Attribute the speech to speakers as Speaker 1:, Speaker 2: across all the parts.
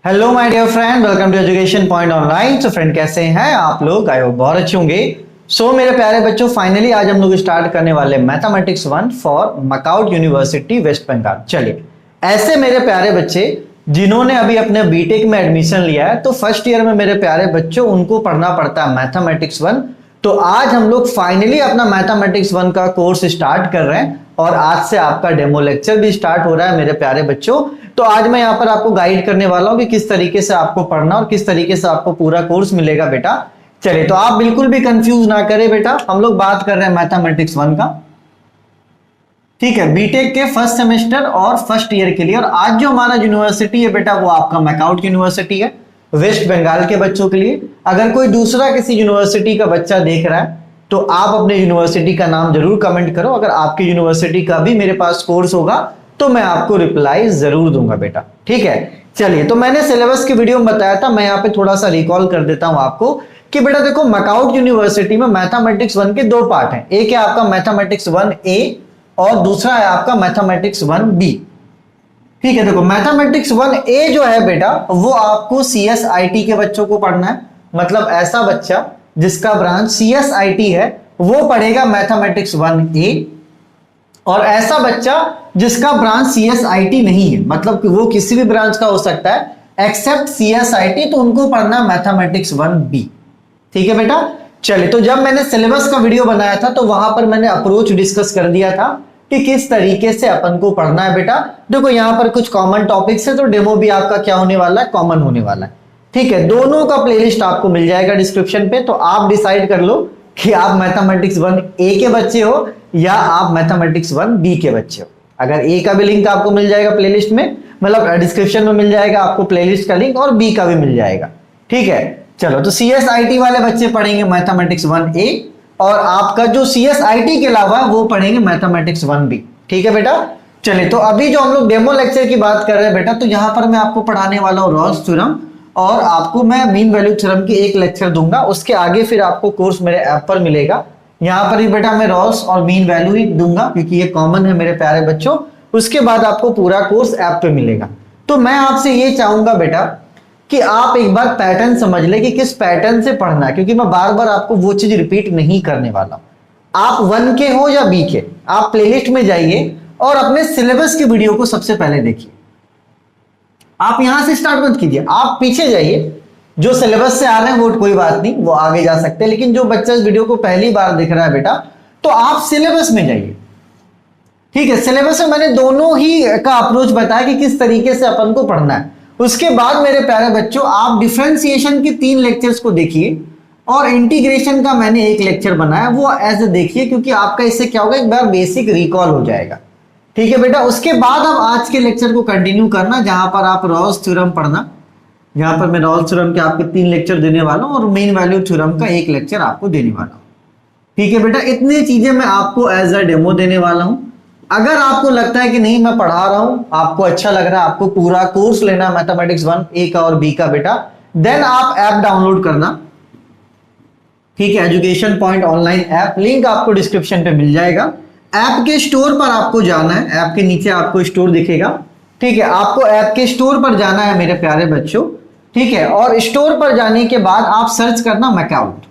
Speaker 1: Hello my dear friend, welcome to Education Point Online. So friend, कैसे हैं आप लोग? आई होप बहुत अच्छे होंगे। सो मेरे प्यारे बच्चों, फाइनली आज हम लोग स्टार्ट करने वाले mathematics 1 for MAKAUT university West Bengal. चलिए, ऐसे मेरे प्यारे बच्चे जिन्होंने अभी अपने बीटेक में एडमिशन लिया है, तो फर्स्ट ईयर में मेरे प्यारे बच्चों उनको पढ़ना पड़ता है मैथमेटिक्स 1। तो आज हम लोग फाइनली अपना मैथमेटिक्स 1 का कोर्स स्टार्ट कर रहे हैं और आज से आपका डेमो लेक्चर भी स्टार्ट हो रहा है मेरे प्यारे बच्चों। तो आज मैं यहाँ पर आपको गाइड करने वाला हूँ कि किस तरीके से आपको पढ़ना और किस तरीके से आपको पूरा कोर्स मिलेगा बेटा। चलिए, तो आप बिल्कुल भी कंफ्यूज ना करें बेटा, हम लोग बात कर रहे हैं मैथमेटिक्स 1 का, ठीक है, बीटेक के फर्स्ट सेमेस्टर और फर्स्ट ईयर के लिए। और आज जो हमारा यूनिवर्सिटी है बेटा, वो आपका मैकआउट यूनिवर्सिटी है वेस्ट बंगाल के बच्चों के लिए। अगर कोई दूसरा किसी यूनिवर्सिटी का बच्चा देख रहा है तो आप अपने यूनिवर्सिटी का नाम जरूर कमेंट करो। अगर आपकी यूनिवर्सिटी का भी मेरे पास कोर्स होगा तो मैं आपको रिप्लाई जरूर दूंगा बेटा, ठीक है। चलिए, तो मैंने सिलेबस की वीडियो में बताया था, मैं यहाँ पे थोड़ा सा रिकॉल कर देता हूं आपको कि बेटा देखो, मैकआउट यूनिवर्सिटी में मैथमेटिक्स 1 के दो पार्ट हैं। एक है आपका मैथमेटिक्स 1A और दूसरा है आपका मैथमेटिक्स 1B, ठीक है। देखो, मैथमेटिक्स 1A जो है बेटा, वो आपको CSIT के बच्चों को पढ़ना है। मतलब ऐसा बच्चा जिसका ब्रांच CSIT है वो पढ़ेगा मैथमेटिक्स 1A, और ऐसा बच्चा जिसका ब्रांच CSIT नहीं है, मतलब कि वो किसी भी ब्रांच का हो सकता है एक्सेप्ट CSIT, तो उनको पढ़ना है मैथमेटिक्स 1B, ठीक है बेटा। चलिए, तो जब मैंने सिलेबस का वीडियो बनाया था तो वहां पर मैंने अप्रोच डिस्कस कर दिया था कि किस तरीके से अपन को पढ़ना है बेटा। देखो, यहां पर कुछ कॉमन टॉपिक्स है, तो डेमो भी आपका क्या होने वाला है, कॉमन होने वाला है, ठीक है। दोनों का प्लेलिस्ट आपको मिल जाएगा डिस्क्रिप्शन पे, तो आप डिसाइड कर लो कि आप मैथमेटिक्स 1A के बच्चे हो या आप मैथमेटिक्स 1B के बच्चे हो। अगर ए का भी लिंक आपको मिल जाएगा प्लेलिस्ट में, मतलब डिस्क्रिप्शन में मिल जाएगा आपको प्लेलिस्ट का लिंक, और बी का भी मिल जाएगा, ठीक है। चलो, तो CSIT वाले बच्चे पढ़ेंगे मैथमेटिक्स 1A, और आपका जो CSIT के अलावा वो पढ़ेंगे मैथमेटिक्स 1B, ठीक है बेटा। चलिए, तो अभी जो हम लोग डेमो लेक्चर की बात कर रहे हैं बेटा, तो यहां पर मैं आपको पढ़ाने वाला हूं रॉल्स थ्योरम, और आपको मैं मीन वैल्यू थ्योरम की एक लेक्चर दूंगा। उसके आगे फिर आपको कोर्स मेरे ऐप पर मिलेगा। यहां पर भी बेटा मैं रॉल्स और मीन वैल्यू ही दूंगा क्योंकि ये कॉमन है मेरे प्यारे बच्चों। उसके बाद आपको पूरा कोर्स ऐप पे मिलेगा। तो मैं आपसे ये चाहूंगा बेटा कि आप एक बार पैटर्न समझ ले कि किस पैटर्न से पढ़ना है, क्योंकि मैं बार बार आपको वो चीज रिपीट नहीं करने वाला। आप 1 के हो या B के, आप प्लेलिस्ट में जाइए और अपने सिलेबस की वीडियो को सबसे पहले देखिए। आप यहां से स्टार्ट मत कीजिए, आप पीछे जाइए। जो सिलेबस से आ रहे हैं वो कोई बात नहीं, वो आगे जा सकते हैं, लेकिन जो बच्चा इस वीडियो को पहली बार देख रहा है बेटा, तो आप सिलेबस में जाइए, ठीक है। सिलेबस में मैंने दोनों ही का अप्रोच बताया कि किस तरीके से अपन को पढ़ना है। उसके बाद मेरे प्यारे बच्चों, आप डिफरेंशिएशन के 3 लेक्चर्स को देखिए, और इंटीग्रेशन का मैंने एक लेक्चर बनाया, वो एज देखिए, क्योंकि आपका इससे क्या होगा, एक बार बेसिक रिकॉल हो जाएगा, ठीक है बेटा। उसके बाद आप आज के लेक्चर को कंटिन्यू करना, जहां पर आप रॉल्स थ्योरम पढ़ना। यहां पर मैं रॉल्स थ्योरम के आपके 3 लेक्चर देने वाला हूं और मेन वैल्यू थ्योरम का एक लेक्चर आपको देने वाला हूं, ठीक है बेटा। इतनी चीजें मैं आपको एज अ डेमो देने वाला हूं। अगर आपको लगता है कि नहीं मैं पढ़ा रहा हूं, आपको अच्छा लग रहा है, आपको पूरा कोर्स लेना है मैथमेटिक्स 1A का और B का बेटा, देन आप ऐप डाउनलोड करना, ठीक है। Education Point online app, link आपको डिस्क्रिप्शन पे मिल जाएगा। ऐप के स्टोर पर आपको जाना है, ऐप के नीचे आपको स्टोर दिखेगा, ठीक है। आपको ऐप के स्टोर पर जाना है मेरे प्यारे बच्चों, ठीक है। और स्टोर पर जाने के बाद आप सर्च करना मैकआउट।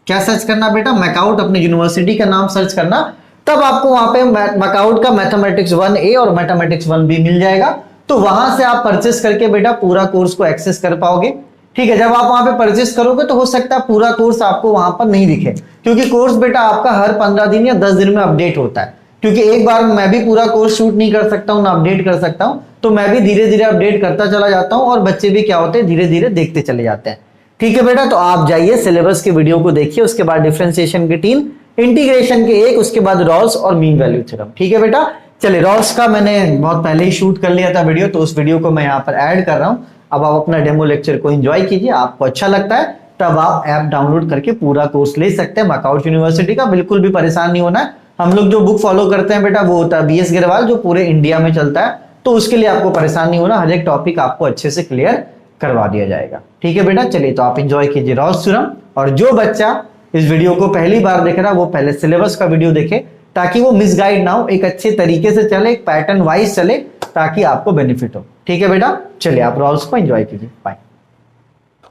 Speaker 1: क्या सर्च करना बेटा? मैकआउट, अपनी यूनिवर्सिटी का नाम सर्च करना। तब आपको वहां पे मैकआउट का मैथमेटिक्स 1A और मैथमेटिक्स 1B मिल जाएगा। तो वहां से आप परचेस करके बेटा पूरा कोर्स को एक्सेस कर पाओगे, ठीक है। जब आप वहां पे परचेस करोगे तो हो सकता है पूरा कोर्स आपको वहां पर नहीं दिखे, क्योंकि कोर्स बेटा आपका हर 15 दिन या 10 दिन में अपडेट होता है। क्योंकि एक बार मैं भी पूरा कोर्स शूट नहीं कर सकता हूं ना अपडेट कर सकता हूं, तो मैं भी धीरे धीरे अपडेट करता चला जाता हूं, और बच्चे भी क्या होते हैं, धीरे धीरे देखते चले जाते हैं, ठीक है बेटा। तो आप जाइए, सिलेबस के वीडियो को देखिए, उसके बाद डिफरेंशिएशन के 3, इंटीग्रेशन के 1, उसके बाद रॉल्स और मीन वैल्यू थ्योरम, ठीक है बेटा। चलिए, रॉल्स का मैंने बहुत पहले ही शूट कर लिया था वीडियो, तो उस वीडियो को मैं यहाँ पर ऐड कर रहा हूँ। अब आप अपना डेमो लेक्चर को एंजॉय कीजिए, आपको अच्छा लगता है तब आप ऐप डाउनलोड करके पूरा कोर्स ले सकते हैं मैकआउट यूनिवर्सिटी का। बिल्कुल भी परेशान नहीं होना है। हम लोग जो बुक फॉलो करते हैं बेटा, वो होता है BS गिरवाल, जो पूरे इंडिया में चलता है, तो उसके लिए आपको परेशान नहीं होना, हर एक टॉपिक आपको अच्छे से क्लियर करवा दिया जाएगा, ठीक है बेटा। चलिए, तो आप एंजॉय कीजिए रॉल्स थ्योरम, और जो बच्चा इस वीडियो को पहली बार देख रहा है वो पहले सिलेबस का वीडियो देखे, ताकि वो मिसगाइड ना हो, एक अच्छे तरीके से चले, एक पैटर्न वाइज चले, ताकि आपको बेनिफिट हो। ठीक है बेटा, चलिए आप रॉल्स को एंजॉय कीजिए, बाय।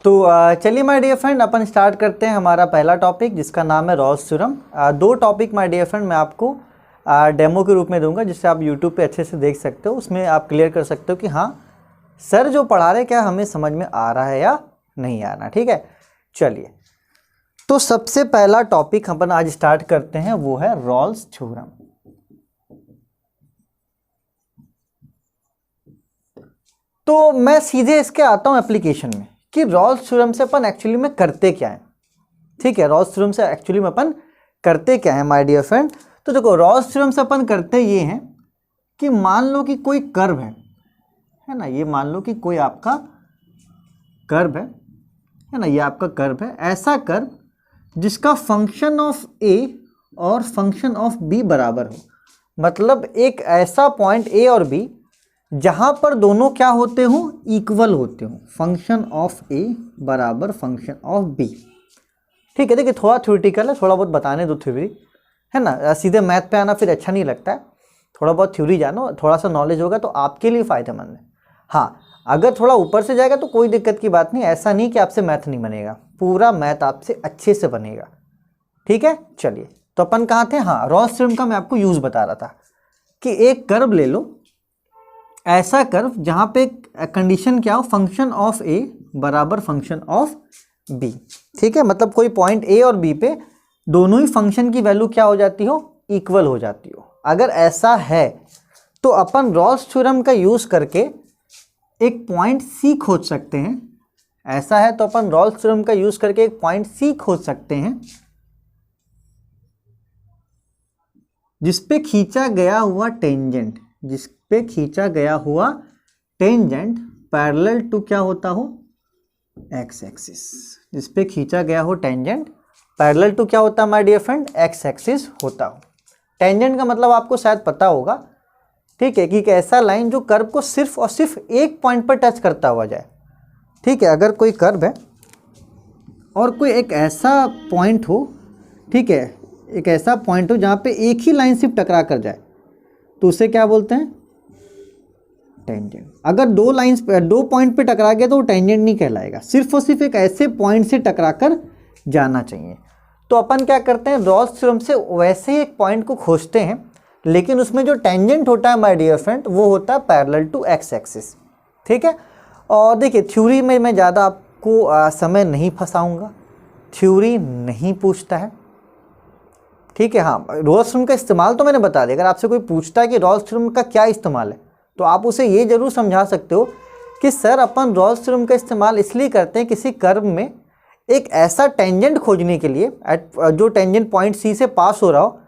Speaker 1: तो चलिए माय डियर फ्रेंड, अपन स्टार्ट करते हैं हमारा पहला टॉपिक जिसका नाम है रॉल्स थ्योरम। दो टॉपिक माय डियर फ्रेंड मैं आपको डेमो के रूप में दूंगा, जिससे आप यूट्यूब पे अच्छे से देख सकते हो। उसमें आप क्लियर कर सकते हो कि हाँ सर जो पढ़ा रहे क्या हमें समझ में आ रहा है या नहीं आ रहा। ठीक है, चलिए तो सबसे पहला टॉपिक अपन आज स्टार्ट करते हैं, वो है रॉल्स थ्योरम। तो मैं सीधे इसके आता हूं एप्लीकेशन में कि रॉल्स थ्योरम से अपन एक्चुअली में करते क्या है। ठीक है, रॉल्स थ्योरम से एक्चुअली में अपन करते क्या है माय डियर फ्रेंड। तो देखो रॉल्स थ्योरम से अपन करते ये हैं कि मान लो कि कोई कर्व है ना, ये मान लो कि कोई आपका कर्व है ना, ये आपका कर्व है, ऐसा कर्व जिसका फंक्शन ऑफ ए और फंक्शन ऑफ बी बराबर हो। मतलब एक ऐसा पॉइंट ए और बी जहां पर दोनों क्या होते हो, इक्वल होते हो, फंक्शन ऑफ ए बराबर फंक्शन ऑफ बी। ठीक है, देखिए थोड़ा थ्योरेटिकल है, थोड़ा बहुत बताने दो थ्योरी, है ना, सीधे मैथ पे आना फिर अच्छा नहीं लगता है। थोड़ा बहुत थ्योरी जानो, थोड़ा सा नॉलेज होगा तो आपके लिए फ़ायदेमंद है। हाँ, अगर थोड़ा ऊपर से जाएगा तो कोई दिक्कत की बात नहीं, ऐसा नहीं कि आपसे मैथ नहीं बनेगा, पूरा मैथ आपसे अच्छे से बनेगा। ठीक है, चलिए तो अपन कहाँ थे, हाँ रॉल्स थ्योरम का मैं आपको यूज़ बता रहा था कि एक कर्व ले लो, ऐसा कर्व जहाँ पे कंडीशन क्या हो, फंक्शन ऑफ ए बराबर फंक्शन ऑफ बी। ठीक है, मतलब कोई पॉइंट ए और बी पे दोनों ही फंक्शन की वैल्यू क्या हो जाती हो, इक्वल हो जाती हो। अगर ऐसा है तो अपन रॉल्स थ्योरम का यूज़ करके एक पॉइंट सी खोज सकते हैं। ऐसा है तो अपन रॉल्स थ्योरम का यूज करके एक पॉइंट सी खोज सकते हैं जिसपे खींचा गया हुआ टेंजेंट, जिसपे खींचा गया हुआ टेंजेंट पैरेलल टू क्या होता हो, एक्स एक्सिस। जिसपे खींचा गया हो टेंजेंट पैरेलल टू क्या होता है my dear friend, X axis होता हो। टेंजेंट का मतलब आपको शायद पता होगा, ठीक है, कि एक ऐसा लाइन जो कर्व को सिर्फ और सिर्फ एक पॉइंट पर टच करता हुआ जाए। ठीक है, अगर कोई कर्व है और कोई एक ऐसा पॉइंट हो, ठीक है, एक ऐसा पॉइंट हो जहाँ पे एक ही लाइन सिर्फ टकरा कर जाए तो उसे क्या बोलते हैं, टेंजेंट। अगर दो पॉइंट पे टकरा गया तो वो टेंजेंट नहीं कहलाएगा, सिर्फ और सिर्फ एक ऐसे पॉइंट से टकरा कर जाना चाहिए। तो अपन क्या करते हैं, रॉल्स थ्योरम से वैसे ही एक पॉइंट को खोजते हैं, लेकिन उसमें जो टेंजेंट होता है माय डियर फ्रेंड वो होता है पैरेलल टू एक्स एक्सिस। ठीक है, और देखिए थ्योरी में मैं ज़्यादा आपको समय नहीं फंसाऊंगा, थ्योरी नहीं पूछता है। ठीक है, हाँ रॉल्स थ्योरम का इस्तेमाल तो मैंने बता दिया। अगर आपसे कोई पूछता है कि रॉल्स थ्योरम का क्या इस्तेमाल है तो आप उसे ये जरूर समझा सकते हो कि सर अपन रॉल्स थ्योरम का इस्तेमाल इसलिए करते हैं किसी कर्व में एक ऐसा टेंजेंट खोजने के लिए जो टेंजेंट पॉइंट सी से पास हो रहा हो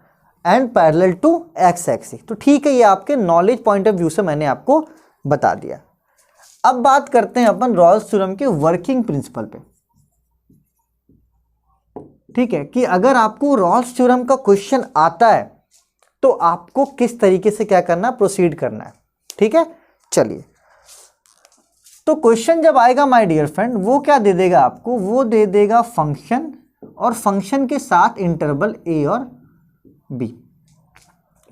Speaker 1: and parallel to X axis. तो ठीक है, ये आपके नॉलेज पॉइंट ऑफ व्यू से मैंने आपको बता दिया। अब बात करते हैं अपन रॉल्स थ्योरम के वर्किंग प्रिंसिपल पे। ठीक है, कि अगर आपको रॉल्स थ्योरम का क्वेश्चन आता है तो आपको किस तरीके से क्या करना, प्रोसीड करना है। ठीक है, चलिए तो क्वेश्चन जब आएगा माय डियर फ्रेंड वो क्या दे देगा आपको, वो दे देगा फंक्शन और फंक्शन के साथ इंटरवल ए और बी।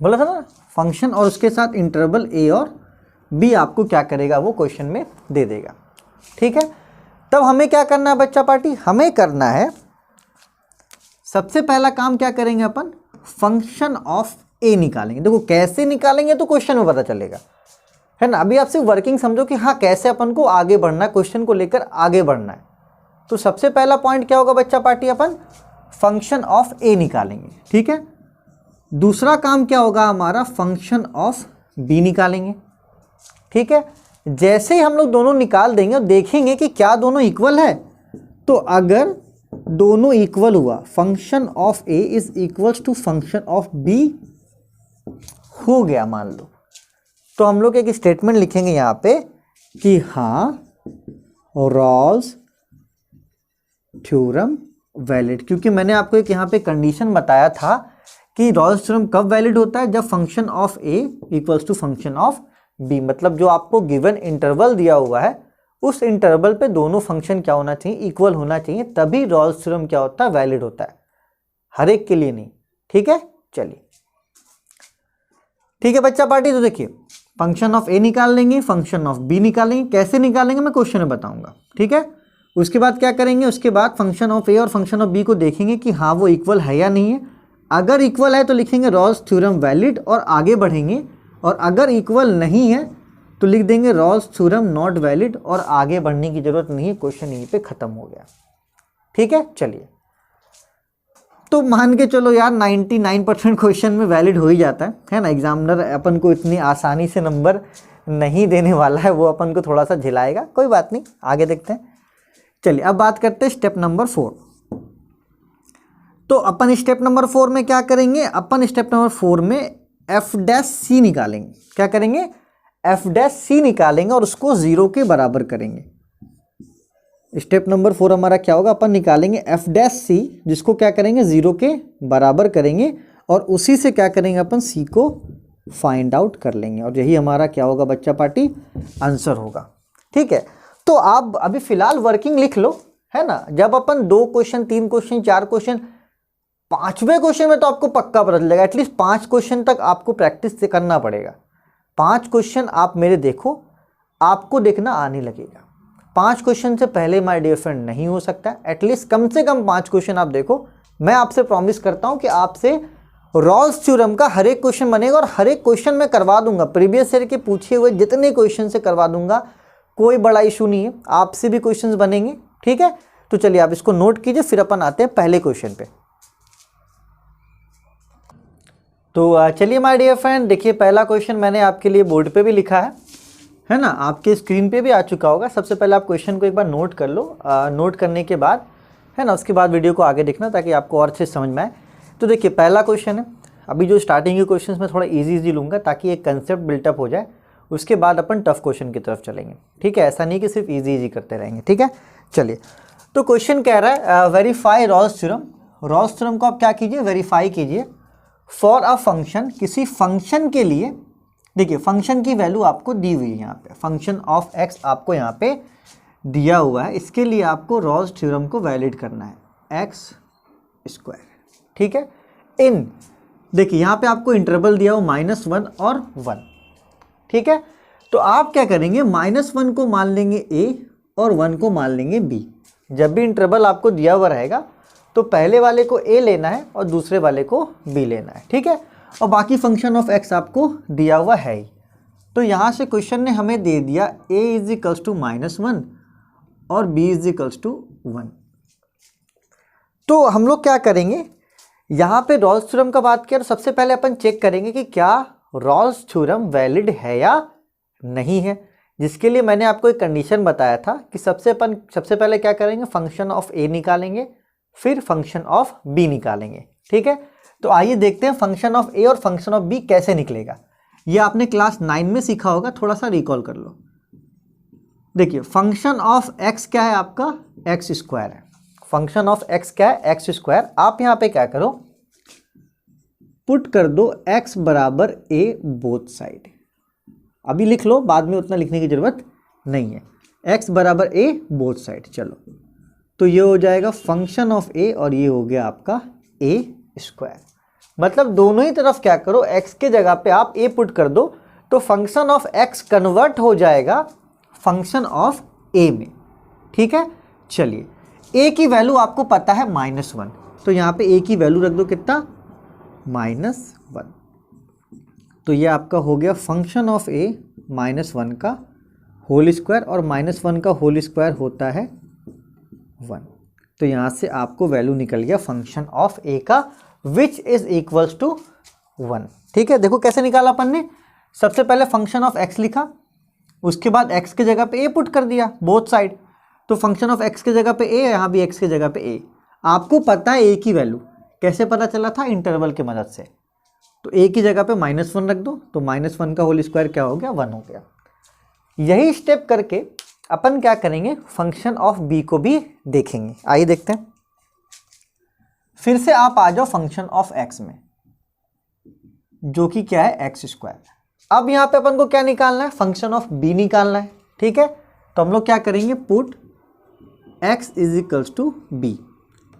Speaker 1: बोला था ना, फंक्शन और उसके साथ इंटरवल ए और बी आपको क्या करेगा, वो क्वेश्चन में दे देगा। ठीक है, तब हमें क्या करना है बच्चा पार्टी, हमें करना है सबसे पहला काम क्या करेंगे अपन, फंक्शन ऑफ ए निकालेंगे। देखो कैसे निकालेंगे तो क्वेश्चन में पता चलेगा, है ना। अभी आप सिर्फ वर्किंग समझो कि हाँ कैसे अपन को आगे बढ़ना है, क्वेश्चन को लेकर आगे बढ़ना है। तो सबसे पहला पॉइंट क्या होगा बच्चा पार्टी, अपन फंक्शन ऑफ ए निकालेंगे। ठीक है, दूसरा काम क्या होगा हमारा, फंक्शन ऑफ बी निकालेंगे। ठीक है, जैसे ही हम लोग दोनों निकाल देंगे और देखेंगे कि क्या दोनों इक्वल है, तो अगर दोनों इक्वल हुआ, function of A is equals to function of B हो गया मान लो, तो हम लोग एक स्टेटमेंट लिखेंगे यहाँ पे कि हाँ रॉल्स थ्योरम वैलिड। क्योंकि मैंने आपको एक यहाँ पे कंडीशन बताया था कि रॉल्स थ्योरम कब वैलिड होता है, जब function of A equals to function of B. मतलब जो आपको गिवन इंटरवल दिया हुआ है उस इंटरवल पे दोनों फंक्शन क्या होना चाहिए, इक्वल होना चाहिए, तभी रॉल्स थ्योरम क्या होता है, वैलिड होता है, हर एक के लिए नहीं। ठीक है, चलिए ठीक है बच्चा पार्टी। तो देखिए फंक्शन ऑफ ए निकाल लेंगे, फंक्शन ऑफ बी निकालेंगे। कैसे निकालेंगे मैं क्वेश्चन में बताऊंगा, ठीक है। उसके बाद क्या करेंगे, उसके बाद फंक्शन ऑफ ए और फंक्शन ऑफ बी को देखेंगे कि हाँ वो इक्वल है या नहीं है। अगर इक्वल है तो लिखेंगे रॉल्स थ्योरम वैलिड और आगे बढ़ेंगे, और अगर इक्वल नहीं है तो लिख देंगे रॉल्स थ्योरम नॉट वैलिड और आगे बढ़ने की जरूरत नहीं है, क्वेश्चन यहीं पे खत्म हो गया, ठीक है। चलिए, तो मान के चलो यार 99% क्वेश्चन में वैलिड हो ही जाता है ना। एग्जामिनर अपन को इतनी आसानी से नंबर नहीं देने वाला है, वो अपन को थोड़ा सा झिलाएगा, कोई बात नहीं, आगे देखते हैं। चलिए अब बात करते हैं स्टेप नंबर 4। तो अपन स्टेप नंबर 4 में क्या करेंगे, अपन स्टेप नंबर 4 में एफ डैश सी निकालेंगे। क्या करेंगे, एफ डैश सी निकालेंगे और उसको 0 के बराबर करेंगे। स्टेप नंबर 4 हमारा क्या होगा, अपन निकालेंगे एफ डैश सी, जिसको क्या करेंगे 0 के बराबर करेंगे, और उसी से क्या करेंगे अपन सी को फाइंड आउट कर लेंगे, और यही हमारा क्या होगा बच्चा पार्टी, आंसर होगा, ठीक है। तो आप अभी फिलहाल वर्किंग लिख लो, है ना। जब अपन 2 क्वेश्चन 3 क्वेश्चन 4 क्वेश्चन, 5वें क्वेश्चन में तो आपको पक्का पता चलेगा, एटलीस्ट 5 क्वेश्चन तक आपको प्रैक्टिस से करना पड़ेगा। 5 क्वेश्चन आप मेरे देखो, आपको देखना आने लगेगा। 5 क्वेश्चन से पहले माय डियर फ्रेंड नहीं हो सकता, एटलीस्ट कम से कम 5 क्वेश्चन आप देखो। मैं आपसे प्रॉमिस करता हूं कि आपसे रॉल्स थ्योरम का हर एक क्वेश्चन बनेगा, और हर एक क्वेश्चन मैं करवा दूंगा, प्रीवियस ईयर के पूछे हुए जितने क्वेश्चन से करवा दूंगा, कोई बड़ा इशू नहीं है, आपसे भी क्वेश्चंस बनेंगे, ठीक है। तो चलिए आप इसको नोट कीजिए, फिर अपन आते हैं पहले क्वेश्चन पे। तो चलिए माय डियर फ्रेंड, देखिए पहला क्वेश्चन मैंने आपके लिए बोर्ड पे भी लिखा है ना, आपके स्क्रीन पे भी आ चुका होगा। सबसे पहले आप क्वेश्चन को एक बार नोट कर लो, नोट करने के बाद, है ना, उसके बाद वीडियो को आगे देखना ताकि आपको और अच्छे समझ में आए। तो देखिए पहला क्वेश्चन है, अभी जो स्टार्टिंग के क्वेश्चन मैं थोड़ा ईजी लूँगा ताकि एक कंसेप्ट बिल्टअप हो जाए, उसके बाद अपन टफ क्वेश्चन की तरफ चलेंगे, ठीक है। ऐसा नहीं कि सिर्फ ईजी करते रहेंगे, ठीक है। चलिए, तो क्वेश्चन कह रहा है verify Rolle's theorem. Rolle's theorem को आप क्या कीजिए, वेरीफाई कीजिए फॉर अ फंक्शन, किसी फंक्शन के लिए। देखिए फंक्शन की वैल्यू आपको दी हुई है यहाँ पे, फंक्शन ऑफ एक्स आपको यहाँ पे दिया हुआ है, इसके लिए आपको रॉल्स थ्योरम को वैलिड करना है, एक्स स्क्वायर, ठीक है। इन देखिए यहाँ पे आपको इंटरवल दिया हुआ -1 और 1, ठीक है। तो आप क्या करेंगे, -1 को मान लेंगे a और 1 को मान लेंगे b। जब भी इंटरवल आपको दिया हुआ रहेगा तो पहले वाले को a लेना है और दूसरे वाले को b लेना है, ठीक है। और बाकी फंक्शन ऑफ x आपको दिया हुआ है ही। तो यहाँ से क्वेश्चन ने हमें दे दिया a = -1 और b = 1। तो हम लोग क्या करेंगे, यहाँ पे रॉल्स थ्योरम का बात किया तो सबसे पहले अपन चेक करेंगे कि क्या रॉल्स थ्योरम वैलिड है या नहीं है, जिसके लिए मैंने आपको एक कंडीशन बताया था कि सबसे पहले क्या करेंगे, फंक्शन ऑफ ए निकालेंगे, फिर फंक्शन ऑफ बी निकालेंगे, ठीक है। तो आइए देखते हैं फंक्शन ऑफ ए और फंक्शन ऑफ बी कैसे निकलेगा। ये आपने क्लास 9 में सीखा होगा, थोड़ा सा रिकॉल कर लो। देखिए फंक्शन ऑफ एक्स क्या है आपका, एक्स स्क्वायर है। फंक्शन ऑफ एक्स क्या है, एक्स स्क्वायर। आप यहाँ पे क्या करो, पुट कर दो x बराबर a बोथ साइड। अभी लिख लो, बाद में उतना लिखने की जरूरत नहीं है, x बराबर a बोथ साइड। चलो तो ये हो जाएगा फंक्शन ऑफ a और ये हो गया आपका a स्क्वायर। मतलब दोनों ही तरफ क्या करो, x के जगह पे आप a पुट कर दो, तो फंक्शन ऑफ x कन्वर्ट हो जाएगा फंक्शन ऑफ a में, ठीक है। चलिए a की वैल्यू आपको पता है -1, तो यहाँ पे a की वैल्यू रख दो, कितना, -1। तो ये आपका हो गया फंक्शन ऑफ a -1 का होल स्क्वायर, और -1 का होल स्क्वायर होता है 1। तो यहाँ से आपको वैल्यू निकल गया फंक्शन ऑफ a का, विच इज इक्वल्स टू 1, ठीक है। देखो कैसे निकाला अपन ने, सबसे पहले फंक्शन ऑफ x लिखा, उसके बाद x के जगह पे a पुट कर दिया बोथ साइड, तो फंक्शन ऑफ x के जगह पे a, यहाँ भी x के जगह पे a। आपको पता है a की वैल्यू, कैसे पता चला था, इंटरवल की मदद से। तो a की जगह पे -1 रख दो, तो -1 का होल स्क्वायर क्या हो गया, 1 हो गया। यही स्टेप करके अपन क्या करेंगे, फंक्शन ऑफ b को भी देखेंगे। आइए देखते हैं। फिर से आप आ जाओ फंक्शन ऑफ x में, जो कि क्या है, एक्स स्क्वायर। अब यहाँ पे अपन को क्या निकालना है, फंक्शन ऑफ b निकालना है, ठीक है। तो हम लोग क्या करेंगे, पुट x = b।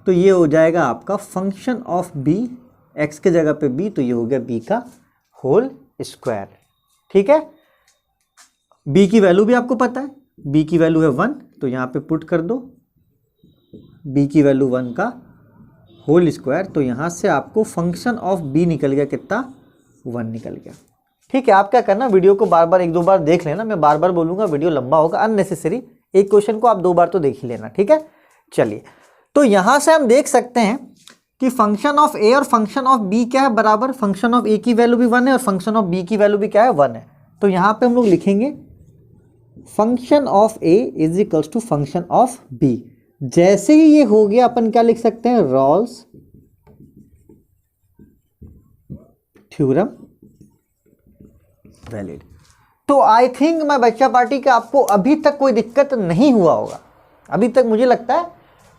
Speaker 1: तो ये हो जाएगा आपका फंक्शन ऑफ b, x के जगह पे b, तो ये हो गया b का होल स्क्वायर, ठीक है। बी की वैल्यू भी आपको पता है, बी की वैल्यू है 1, तो यहाँ पे पुट कर दो बी की वैल्यू 1 का होल स्क्वायर, तो यहाँ से आपको फंक्शन ऑफ बी निकल गया कितना, 1 निकल गया। ठीक है, आप क्या करना, वीडियो को बार बार एक दो बार देख लेना, मैं बार बार बोलूँगा वीडियो लंबा होगा अननेसेसरी, एक क्वेश्चन को आप 2 बार तो देख ही लेना। ठीक है, चलिए, तो यहाँ से हम देख सकते हैं कि फंक्शन ऑफ ए और फंक्शन ऑफ बी क्या है बराबर, फंक्शन ऑफ ए की वैल्यू भी 1 है और फंक्शन ऑफ बी की वैल्यू भी क्या है, 1 है। तो यहाँ पे हम लोग लिखेंगे function of A is equals to function of B. जैसे ही ये हो गया अपन क्या लिख सकते हैं, रॉल्स थ्योरम वैलिड। तो आई थिंक मैं बच्चा पार्टी का आपको अभी तक कोई दिक्कत नहीं हुआ होगा, अभी तक मुझे लगता है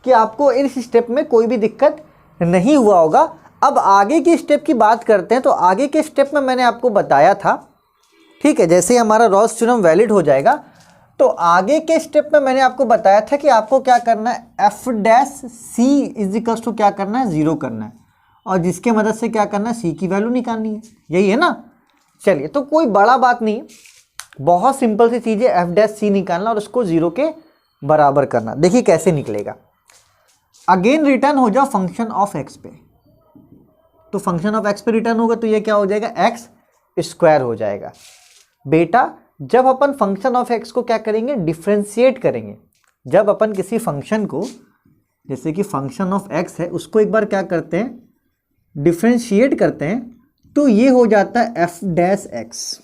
Speaker 1: कि आपको इस स्टेप में कोई भी दिक्कत नहीं हुआ होगा। अब आगे की स्टेप की बात करते हैं, तो आगे के स्टेप में मैंने आपको बताया था, ठीक है, जैसे ही हमारा रॉल्स थ्योरम वैलिड हो जाएगा तो आगे के स्टेप में मैंने आपको बताया था कि आपको क्या करना है, F dash C is equals to क्या करना है, 0 करना है, और जिसके मदद से क्या करना है, सी की वैल्यू निकालनी है, यही है ना। चलिए, तो कोई बड़ा बात नहीं, बहुत सिंपल सी चीज़ है, एफ डैश सी निकालना और उसको 0 के बराबर करना। देखिए कैसे निकलेगा, अगेन रिटर्न हो जाओ फंक्शन ऑफ एक्स पे, तो फंक्शन ऑफ एक्स पे रिटर्न होगा तो ये क्या हो जाएगा, एक्स स्क्वायर हो जाएगा। बेटा जब अपन फंक्शन ऑफ एक्स को क्या करेंगे, डिफ्रेंशिएट करेंगे, जब अपन किसी फंक्शन को, जैसे कि फंक्शन ऑफ एक्स है, उसको एक बार क्या करते हैं, डिफ्रेंशिएट करते हैं, तो ये हो जाता है एफ डैश एक्स,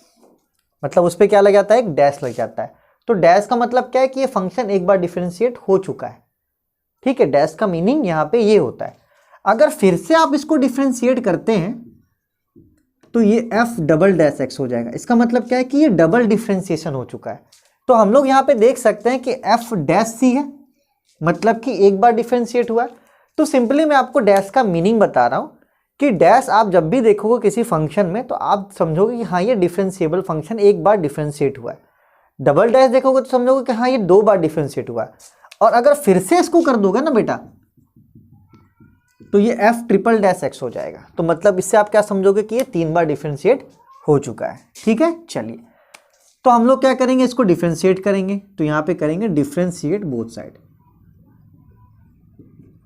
Speaker 1: मतलब उस पर क्या लग जाता है, एक डैश लग जाता है। तो डैश का मतलब क्या है कि ये फंक्शन एक बार डिफ्रेंशिएट हो चुका है। ठीक है, डैश का मीनिंग यहाँ पे ये होता है। अगर फिर से आप इसको डिफ्रेंशिएट करते हैं तो ये एफ डबल डैश एक्स हो जाएगा। इसका मतलब क्या है कि ये डबल डिफ्रेंशिएशन हो चुका है। तो हम लोग यहाँ पे देख सकते हैं कि एफ डैश सी है, मतलब कि एक बार डिफ्रेंशिएट हुआ है। तो सिंपली मैं आपको डैश का मीनिंग बता रहा हूँ कि डैश आप जब भी देखोगे किसी फंक्शन में तो आप समझोगे कि हाँ ये डिफ्रेंशिएबल फंक्शन एक बार डिफ्रेंशिएट हुआ है। डबल डैश देखोगे तो समझोगे कि हाँ ये 2 बार डिफ्रेंशिएट हुआ है। और अगर फिर से इसको कर दोगे ना बेटा, तो ये एफ ट्रिपल डैश एक्स हो जाएगा। तो मतलब इससे आप क्या समझोगे कि ये 3 बार डिफ्रेंशिएट हो चुका है। ठीक है, चलिए, तो हम लोग क्या करेंगे, इसको डिफ्रेंशिएट करेंगे, तो यहाँ पे करेंगे डिफ्रेंशिएट बोथ साइड।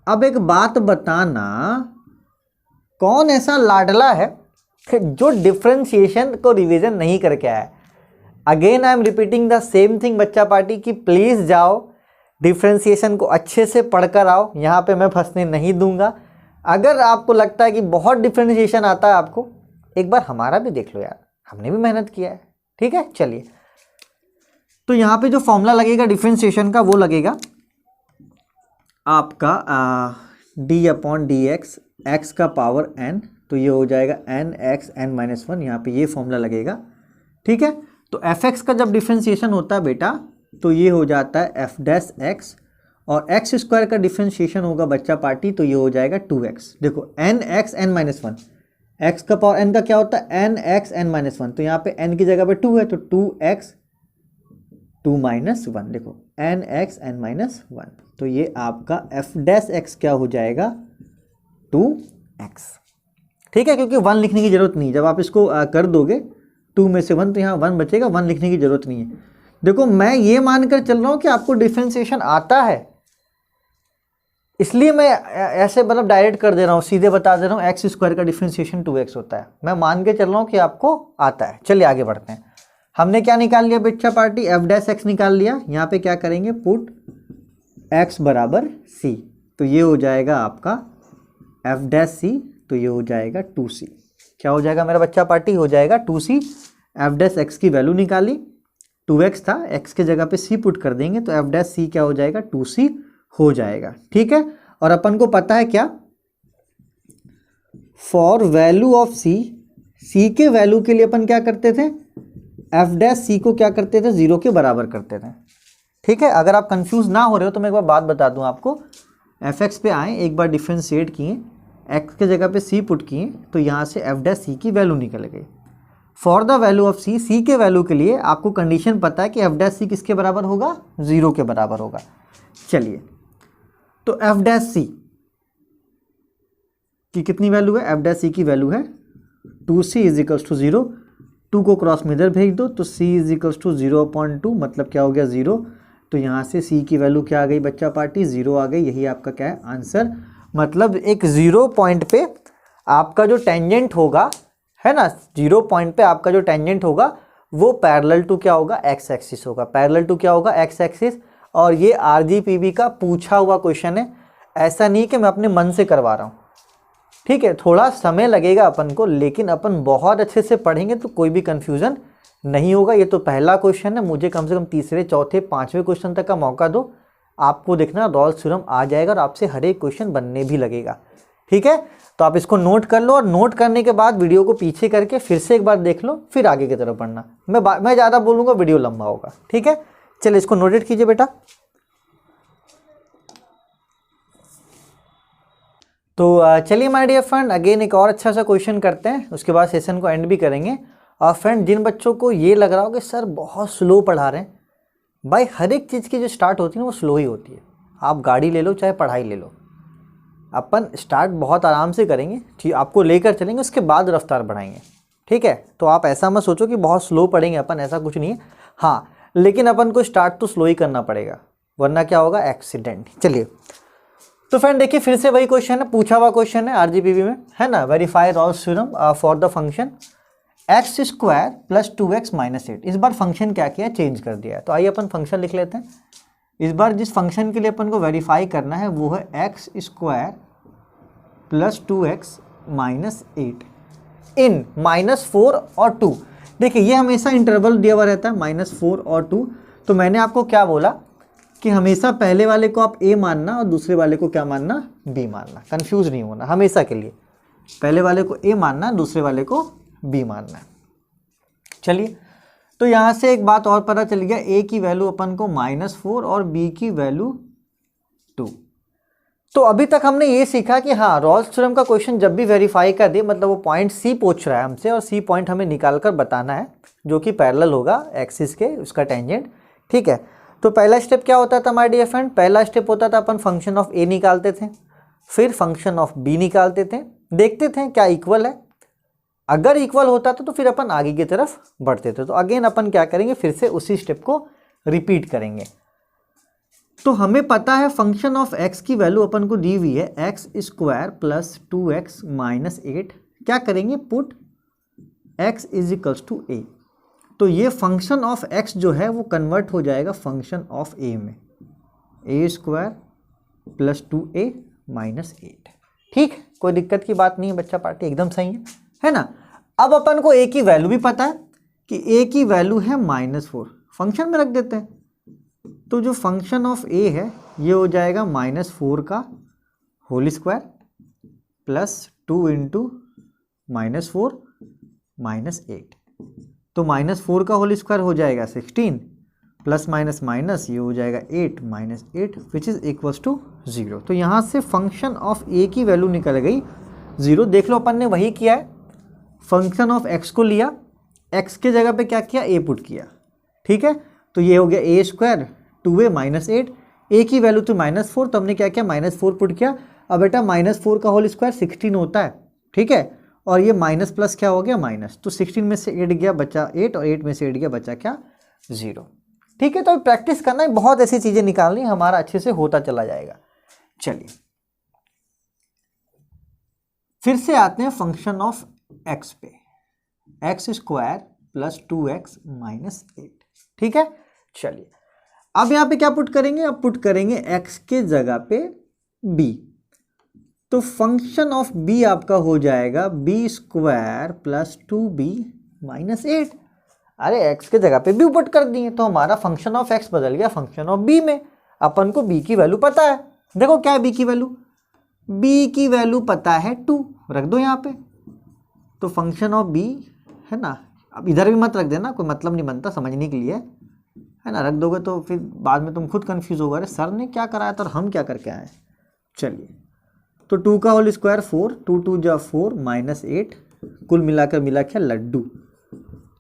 Speaker 1: अब एक बात बताना, कौन ऐसा लाडला है जो डिफ्रेंशिएशन को रिवीजन नहीं करके आया। Again I am repeating the same thing बच्चा पार्टी की, प्लीज जाओ डिफ्रेंशिएशन को अच्छे से पढ़कर आओ, यहाँ पे मैं फंसने नहीं दूंगा। अगर आपको लगता है कि बहुत डिफ्रेंशिएशन आता है आपको, एक बार हमारा भी देख लो यार, हमने भी मेहनत किया है। ठीक है, चलिए, तो यहाँ पे जो फॉर्मूला लगेगा डिफ्रेंशिएशन का वो लगेगा आपका D upon D x, x का पावर n, तो ये हो जाएगा n x n-1, यहाँ पे ये फॉर्मूला लगेगा। ठीक है, तो एफ एक्स का जब डिफ्रेंशिएशन होता है बेटा तो ये हो जाता है एफ डैश एक्स, और एक्स स्क्वायर का डिफ्रेंशिएशन होगा बच्चा पार्टी तो ये हो जाएगा 2x। देखो n x n-1, x का पावर n का क्या होता है, n x n-1, तो यहाँ पे n की जगह पे 2 है तो 2x 2-1, देखो n x n-1, तो ये आपका f डैश x क्या हो जाएगा, 2x। ठीक है, क्योंकि 1 लिखने की जरूरत नहीं, जब आप इसको कर दोगे 2 में से 1 तो यहाँ 1 बचेगा, 1 लिखने की जरूरत नहीं है। देखो मैं ये मानकर चल रहा हूँ कि आपको डिफ्रेंशिएशन आता है, इसलिए मैं ऐसे मतलब डायरेक्ट कर दे रहा हूँ, सीधे बता दे रहा हूँ एक्स स्क्वायर का डिफ्रेंशिएशन 2x होता है। मैं मान के चल रहा हूँ कि आपको आता है। चलिए आगे बढ़ते हैं। हमने क्या निकाल लिया बच्चा पार्टी, एफ डैश एक्स निकाल लिया। यहाँ पे क्या करेंगे, पुट x बराबर c, तो ये हो जाएगा आपका एफ डैश सी, तो ये हो जाएगा 2c। क्या हो जाएगा मेरा बच्चा पार्टी, हो जाएगा 2c। एफ डैश एक्स की वैल्यू निकाली, 2x था, x के जगह पे c पुट कर देंगे तो एफ डैश सी क्या हो जाएगा, 2c हो जाएगा। ठीक है, और अपन को पता है क्या, for value of c, c के वैल्यू के लिए अपन क्या करते थे, एफ डैश सी को क्या करते थे, 0 के बराबर करते थे। ठीक है, अगर आप कंफ्यूज ना हो रहे हो तो मैं एक बार बात बता दूं आपको, एफ एक्स पे आए, एक बार डिफ्रेंशिएट किए, एक्स के जगह पे सी पुट किए तो यहाँ से एफ डैश सी की वैल्यू निकल गई। फॉर द वैल्यू ऑफ सी, सी के वैल्यू के लिए आपको कंडीशन पता है कि एफ डैश सी किसके बराबर होगा, 0 के बराबर होगा। चलिए, तो एफ डैश सी की कितनी वैल्यू है, एफ डैश सी की वैल्यू है 2c इज इक्वल्स टू 0। 2 को क्रॉस में इधर भेज दो तो c इज इक्वल्स टू 0/2, मतलब क्या हो गया 0। तो यहाँ से c की वैल्यू क्या आ गई बच्चा पार्टी, 0 आ गई। यही आपका क्या है आंसर। मतलब एक 0 पॉइंट पे आपका जो टेंजेंट होगा, है ना, 0 पॉइंट पे आपका जो टेंजेंट होगा वो पैरेलल टू क्या होगा, एक्स एक्सिस होगा। पैरेलल टू क्या होगा, एक्स एक्सिस। और ये आरजीपीवी का पूछा हुआ क्वेश्चन है, ऐसा नहीं कि मैं अपने मन से करवा रहा हूँ, ठीक है। थोड़ा समय लगेगा अपन को, लेकिन अपन बहुत अच्छे से पढ़ेंगे तो कोई भी कंफ्यूजन नहीं होगा। ये तो पहला क्वेश्चन है, मुझे कम से कम तीसरे चौथे पांचवें क्वेश्चन तक का मौका दो, आपको देखना रॉल्स थ्योरम आ जाएगा और आपसे हर एक क्वेश्चन बनने भी लगेगा, ठीक है। तो आप इसको नोट कर लो और नोट करने के बाद वीडियो को पीछे करके फिर से एक बार देख लो, फिर आगे की तरफ पढ़ना। मैं ज़्यादा बोलूँगा, वीडियो लंबा होगा, ठीक है। चलिए इसको नोटेट कीजिए बेटा। तो चलिए माय डियर फ्रेंड, अगेन एक और अच्छा सा क्वेश्चन करते हैं, उसके बाद सेशन को एंड भी करेंगे। और फ्रेंड, जिन बच्चों को ये लग रहा हो कि सर बहुत स्लो पढ़ा रहे हैं, भाई हर एक चीज़ की जो स्टार्ट होती है ना वो स्लो ही होती है। आप गाड़ी ले लो चाहे पढ़ाई ले लो, अपन स्टार्ट बहुत आराम से करेंगे, ठीक, आपको लेकर चलेंगे, उसके बाद रफ्तार बढ़ाएंगे, ठीक है। तो आप ऐसा मत सोचो कि बहुत स्लो पढ़ेंगे अपन, ऐसा कुछ नहीं है। हाँ, लेकिन अपन को स्टार्ट तो स्लो ही करना पड़ेगा, वरना क्या होगा, एक्सीडेंट। चलिए तो फ्रेंड देखिए, फिर से वही क्वेश्चन है, पूछा हुआ क्वेश्चन है आरजीपीवी में, है ना। Verify Rolle's theorem for the function X square plus 2x minus 8। इस बार फंक्शन क्या किया, चेंज कर दिया है। तो आइए अपन फंक्शन लिख लेते हैं। इस बार जिस फंक्शन के लिए अपन को वेरीफाई करना है वो है x square plus 2x minus 8 इन -4 और 2। देखिए ये हमेशा इंटरवल दिया हुआ रहता है -4 और 2। तो मैंने आपको क्या बोला कि हमेशा पहले वाले को आप a मानना और दूसरे वाले को क्या मानना, b मानना। कंफ्यूज नहीं होना, हमेशा के लिए पहले वाले को a मानना, दूसरे वाले को b मानना। चलिए तो यहाँ से एक बात और पता चल गया, a की वैल्यू अपन को -4 और b की वैल्यू 2। तो अभी तक हमने ये सीखा कि हाँ, रॉल्स थ्योरम का क्वेश्चन जब भी वेरीफाई कर दे, मतलब वो पॉइंट c पूछ रहा है हमसे और c पॉइंट हमें निकाल कर बताना है, जो कि पैरेलल होगा एक्सिस के, उसका टेंजेंट, ठीक है। तो पहला स्टेप क्या होता था माय डियर फ्रेंड, पहला स्टेप होता था अपन फंक्शन ऑफ a निकालते थे, फिर फंक्शन ऑफ b निकालते थे, देखते थे क्या इक्वल है। अगर इक्वल होता था तो फिर अपन आगे की तरफ बढ़ते थे। तो अगेन अपन क्या करेंगे, फिर से उसी स्टेप को रिपीट करेंगे। तो हमें पता है फंक्शन ऑफ x की वैल्यू अपन को दी हुई है x square plus 2x minus 8। क्या करेंगे, put x is equals to a। तो ये फंक्शन ऑफ x जो है वो कन्वर्ट हो जाएगा फंक्शन ऑफ a में, a square plus 2a minus 8। ठीक, कोई दिक्कत की बात नहीं है बच्चा पार्टी, एकदम सही है ना। अब अपन को a की वैल्यू भी पता है कि a की वैल्यू है -4, फंक्शन में रख देते हैं। तो जो फंक्शन ऑफ a है ये हो जाएगा -4 का whole square plus 2 into -4 minus 8। तो -4 का होल स्क्वायर हो जाएगा 16 प्लस माइनस माइनस ये हो जाएगा 8 minus 8 which is equals to 0। तो यहाँ से फंक्शन ऑफ a की वैल्यू निकल गई 0। देख लो अपन ने वही किया है, फंक्शन ऑफ x को लिया, x के जगह पे क्या किया, a पुट किया, ठीक है। तो ये हो गया a square 2a minus 8, a की वैल्यू तो -4, तो हमने क्या किया, -4 पुट किया। अब बेटा -4 का होल स्क्वायर 16 होता है, ठीक है, और ये माइनस प्लस क्या हो गया, माइनस। तो 16 में से 8 गया बचा 8 और 8 में से 8 गया बचा क्या, 0, ठीक है। तो प्रैक्टिस करना है, बहुत ऐसी चीजें निकालनी, हमारा अच्छे से होता चला जाएगा। चलिए फिर से आते हैं फंक्शन ऑफ x पे, x square plus 2x minus 8, ठीक है। चलिए अब यहाँ पे क्या पुट करेंगे, अब पुट करेंगे x के जगह पे b। तो फंक्शन ऑफ b आपका हो जाएगा b square plus 2b minus 8। अरे x के जगह पे b पुट कर दिए तो हमारा फंक्शन ऑफ x बदल गया फंक्शन ऑफ b में। अपन को b की वैल्यू पता है, देखो क्या है b की वैल्यू, b की वैल्यू पता है 2, रख दो यहाँ पे। तो फंक्शन ऑफ b है ना, अब इधर भी मत रख देना, कोई मतलब नहीं बनता, समझने के लिए है ना, रख दोगे तो फिर बाद में तुम खुद कंफ्यूज होगा, अरे सर ने क्या कराया था और हम क्या करके आए। चलिए तो 2 का होल स्क्वायर 4, 2 2 जा 4 माइनस 8, कुल मिलाकर मिला क्या, लड्डू।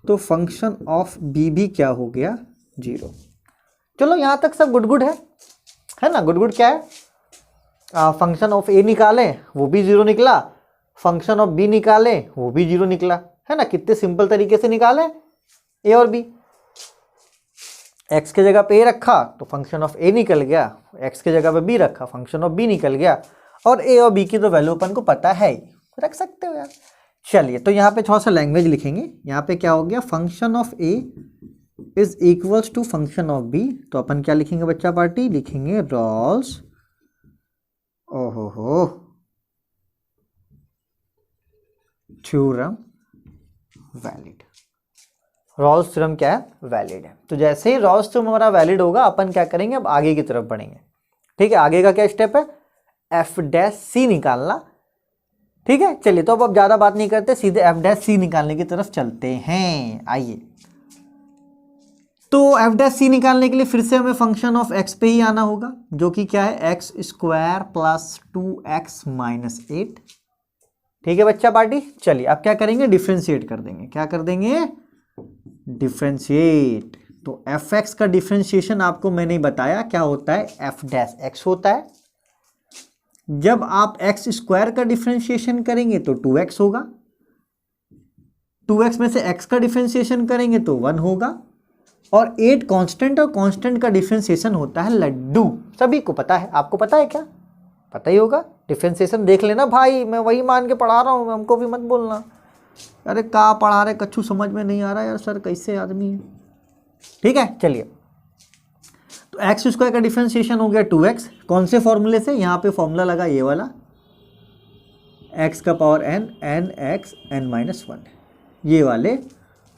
Speaker 1: तो फंक्शन ऑफ b भी क्या हो गया, 0। चलो यहाँ तक सब गुड गुड है ना, गुड गुड क्या है, फंक्शन ऑफ a निकालें वो भी 0 निकला, फंक्शन ऑफ b निकालें वो भी 0 निकला, है ना, कितने सिंपल तरीके से निकाले ए और बी। एक्स के जगह पे ए रखा तो फंक्शन ऑफ ए निकल गया, एक्स के जगह पे बी रखा फंक्शन ऑफ बी निकल गया, और ए और बी की तो वैल्यू अपन को पता है ही, रख सकते हो यार। चलिए तो यहाँ पे थोड़ा सा लैंग्वेज लिखेंगे, यहाँ पे क्या हो गया, function of A is equals to function of B, तो अपन क्या लिखेंगे बच्चा पार्टी, लिखेंगे रॉल्स, ओहो थ्योरम वैलिड। रॉल्स थ्योरम क्या है, वैलिड है। तो जैसे ही रॉल्स थ्योरम हमारा वैलिड होगा अपन क्या करेंगे, अब आगे की तरफ बढ़ेंगे। ठीक है, आगे का क्या स्टेप है, एफ डैश सी निकालना। ठीक है, चलिए तो अब ज्यादा बात नहीं करते, सीधे एफ डैश सी निकालने की तरफ चलते हैं। आइए, तो एफ डैश सी निकालने के लिए फिर से हमें फंक्शन ऑफ एक्स पे ही आना होगा, जो कि क्या है, x square plus 2x minus 8। ठीक है बच्चा पार्टी, चलिए अब क्या करेंगे, डिफ्रेंशिएट कर देंगे। क्या कर देंगे, डिफ्रेंशिएट। तो एफ एक्स का डिफ्रेंशिएशन आपको मैंने बताया क्या होता है, एफ डैश एक्स होता है। जब आप एक्स स्क्वायर का डिफ्रेंशिएशन करेंगे तो 2x होगा, 2x में से x का डिफ्रेंशिएशन करेंगे तो 1 होगा, और 8 कांस्टेंट, और कांस्टेंट का डिफ्रेंशिएशन होता है लड्डू। सभी को पता है, आपको पता है क्या, पता ही होगा। डिफ्रेंशिएशन देख लेना भाई, मैं वही मान के पढ़ा रहा हूँ, हमको भी मत बोलना अरे क्या पढ़ा रहे कच्छू, समझ में नहीं आ रहा यार सर, कैसे आदमी है। ठीक है, चलिए तो एक्स स्क्वायर का डिफ्रेंशिएशन हो गया 2x, कौन से फॉर्मूले से, यहाँ पे फॉर्मूला लगा ये वाला, x का power n, n x n minus 1, ये वाले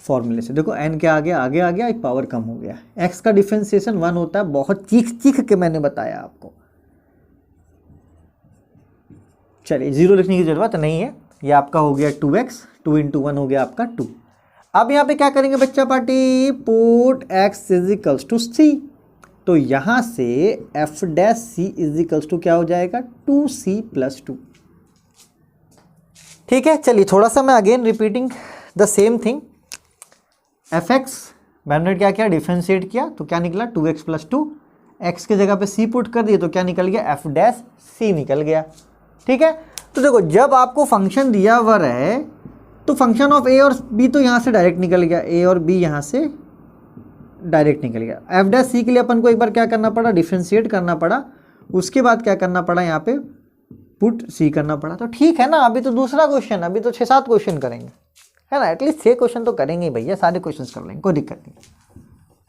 Speaker 1: फॉर्मूले से। देखो n के आगे आगे आ गया, एक पावर कम हो गया। x का डिफ्रेंशिएशन 1 होता है, बहुत चीख चीख के मैंने बताया आपको। चलिए 0 लिखने की जरूरत नहीं है, ये आपका हो गया 2x, 2 × 1 हो गया आपका 2। अब यहाँ पे क्या करेंगे बच्चा party, put x is equals to c, तो यहाँ से F dash C is equals to क्या हो जाएगा, 2c प्लस 2। ठीक है, चलिए थोड़ा सा मैं again repeating the same thing. F x मैंने क्या किया, डिफ्रेंशिएट किया तो क्या निकला, 2x प्लस 2, एक्स के जगह पे c पुट कर दिए तो क्या निकल गया, एफ डैश सी निकल गया। ठीक है, तो देखो जब आपको फंक्शन दिया हुआ रहे तो फंक्शन ऑफ ए और बी तो यहाँ से डायरेक्ट निकल गया, ए और बी यहाँ से डायरेक्ट निकल गया। एफ डैश सी के लिए अपन को एक बार क्या करना पड़ा, डिफ्रेंशिएट करना पड़ा, उसके बाद क्या करना पड़ा, यहाँ पे पुट सी करना पड़ा। तो ठीक है ना, अभी तो दूसरा क्वेश्चन, अभी तो 6-7 क्वेश्चन करेंगे, है ना, एटलीस्ट 6 क्वेश्चन तो करेंगे भैया, सारे क्वेश्चन कर लेंगे, कोई दिक्कत नहीं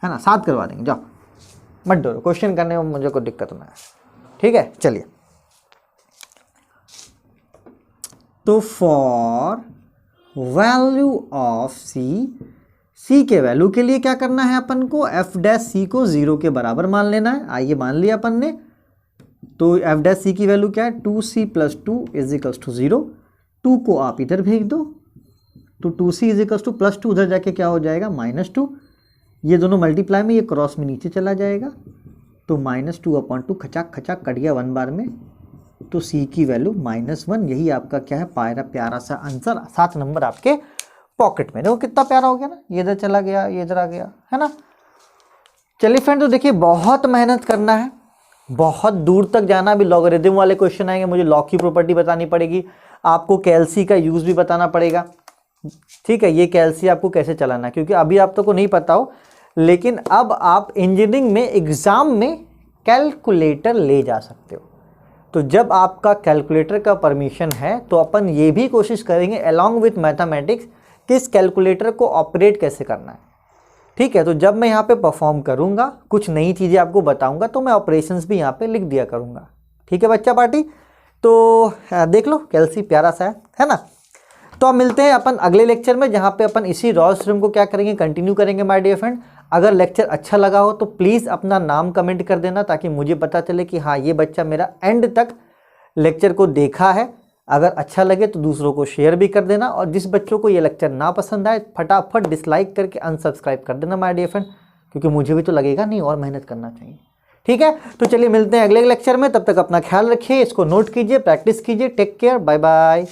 Speaker 1: है ना, 7 करवा देंगे, जाओ मत डरो, क्वेश्चन करने में मुझे कोई दिक्कत ना है। ठीक है, चलिए तो फॉर वैल्यू ऑफ सी के वैल्यू के लिए क्या करना है अपन को, एफ डैश सी को 0 के बराबर मान लेना है। आइए मान लिया अपन ने, तो एफ डैश सी की वैल्यू क्या है, 2c plus 2 is equals to 0। 2 को आप इधर भेज दो तो 2c is equals two plus 2, उधर जाके क्या हो जाएगा, -2। ये दोनों मल्टीप्लाई में, ये क्रॉस में नीचे चला जाएगा, तो -2/2 खचाक खचाक कट गया 1 बार में, तो c की वैल्यू -1। यही आपका क्या है, प्यारा सा आंसर, 7 नंबर आपके पॉकेट में। देखो कितना प्यारा हो गया ना, ये इधर चला गया, ये इधर आ गया, है ना। चलिए फ्रेंड, तो देखिए बहुत मेहनत करना है, बहुत दूर तक जाना। अभी लॉगरिथम वाले क्वेश्चन आएंगे, मुझे लॉग की प्रॉपर्टी बतानी पड़ेगी, आपको कैलसी का यूज भी बताना पड़ेगा। ठीक है, ये कैलसी आपको कैसे चलाना है, क्योंकि अभी आप तो को नहीं पता हो, लेकिन अब आप इंजीनियरिंग में एग्जाम में कैलकुलेटर ले जा सकते हो। तो जब आपका कैलकुलेटर का परमिशन है तो अपन ये भी कोशिश करेंगे अलॉन्ग विथ मैथमेटिक्स कि इस कैलकुलेटर को ऑपरेट कैसे करना है। ठीक है, तो जब मैं यहाँ पे परफॉर्म करूँगा, कुछ नई चीज़ें आपको बताऊँगा, तो मैं ऑपरेशंस भी यहाँ पे लिख दिया करूँगा। ठीक है बच्चा पार्टी, तो देख लो कैलसी प्यारा सा है ना। तो अब मिलते हैं अपन अगले लेक्चर में, जहाँ पे अपन इसी रॉल्स थ्योरम को क्या करेंगे, कंटिन्यू करेंगे माय डियर फ्रेंड। अगर लेक्चर अच्छा लगा हो तो प्लीज़ अपना नाम कमेंट कर देना, ताकि मुझे पता चले कि हाँ ये बच्चा मेरा एंड तक लेक्चर को देखा है। अगर अच्छा लगे तो दूसरों को शेयर भी कर देना, और जिस बच्चों को ये लेक्चर ना पसंद आए फटाफट डिसलाइक करके अनसब्सक्राइब कर देना माय डियर फ्रेंड, क्योंकि मुझे भी तो लगेगा नहीं, और मेहनत करना चाहिए। ठीक है, तो चलिए मिलते हैं अगले लेक्चर में, तब तक अपना ख्याल रखिए, इसको नोट कीजिए, प्रैक्टिस कीजिए, टेक केयर, बाय बाय।